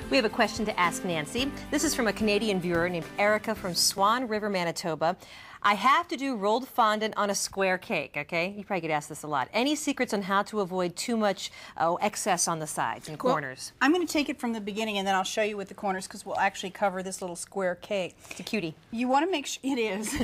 We have a question to ask Nancy. This is from a Canadian viewer named Erica from Swan River, Manitoba. I have to do rolled fondant on a square cake, okay? You probably get asked this a lot. Any secrets on how to avoid too much excess on the sides and corners? Well, I'm going to take it from the beginning and then I'll show you with the corners because we'll actually cover this little square cake. It's a cutie. You want to make sure, it is.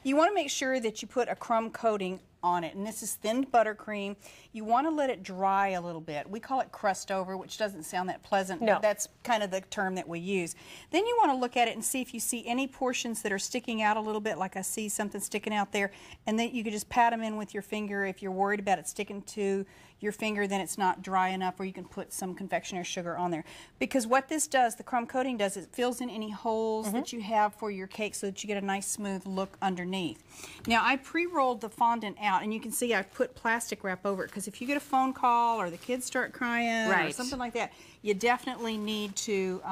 You want to make sure that you put a crumb coating on it, and this is thinned buttercream. You want to let it dry a little bit. We call it crust over, which doesn't sound that pleasant, no. But that's kind of the term that we use. Then you want to look at it and see if you see any portions that are sticking out a little bit, like I see something sticking out there, and then you can just pat them in with your finger. If you're worried about it sticking to your finger, then it's not dry enough, or you can put some confectioner's sugar on there. Because what this does, the crumb coating does, it fills in any holes that you have for your cake so that you get a nice smooth look underneath. Now I pre-rolled the fondant out, and you can see I put plastic wrap over it, because if you get a phone call or the kids start crying or something like that, you definitely need to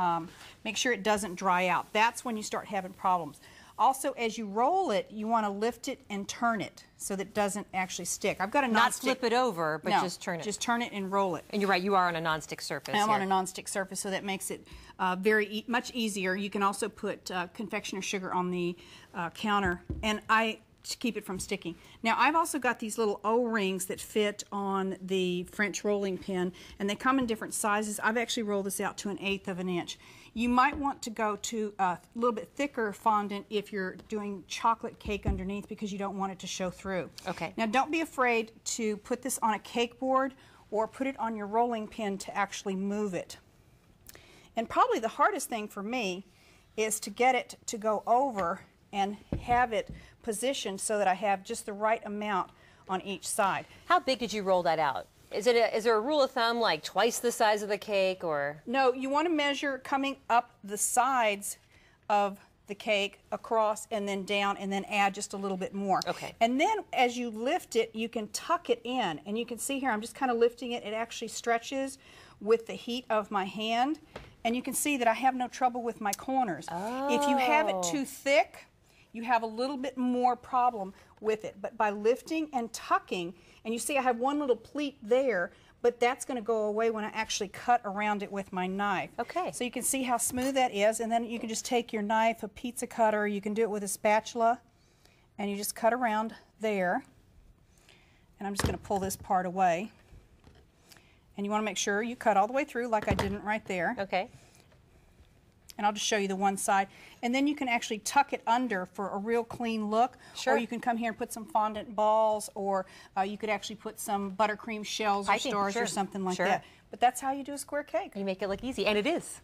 make sure it doesn't dry out. That's when you start having problems. Also, as you roll it, you want to lift it and turn it so that it doesn't actually stick. I've got a not nonstick. flip it over, but no, just turn it. Just turn it and roll it. And you're right, you are on a nonstick surface. I'm on a nonstick surface, so that makes it much easier. You can also put confectioner's sugar on the counter, and to keep it from sticking. Now I've also got these little O-rings that fit on the French rolling pin, and they come in different sizes. I've actually rolled this out to 1/8 of an inch. You might want to go to a little bit thicker fondant if you're doing chocolate cake underneath, because you don't want it to show through. Okay. Now don't be afraid to put this on a cake board or put it on your rolling pin to actually move it. And probably the hardest thing for me is to get it to go over and have it positioned so that I have just the right amount on each side. How big did you roll that out? Is there a rule of thumb, like twice the size of the cake, or? No, you want to measure coming up the sides of the cake across and then down, and then add just a little bit more. Okay. And then as you lift it, you can tuck it in, and you can see here I'm just kind of lifting it. It actually stretches with the heat of my hand, and you can see that I have no trouble with my corners. Oh. If you have it too thick, you have a little bit more problem with it. But by lifting and tucking, and you see I have one little pleat there, but that's going to go away when I actually cut around it with my knife. Okay. So you can see how smooth that is, and then you can just take your knife, a pizza cutter, you can do it with a spatula, and you just cut around there. And I'm just going to pull this part away. And you want to make sure you cut all the way through like I didn't right there. Okay. And I'll just show you the one side. And then you can actually tuck it under for a real clean look. Sure. Or you can come here and put some fondant balls, or you could actually put some buttercream shells or stars or something like that. But that's how you do a square cake. You make it look easy, and it is.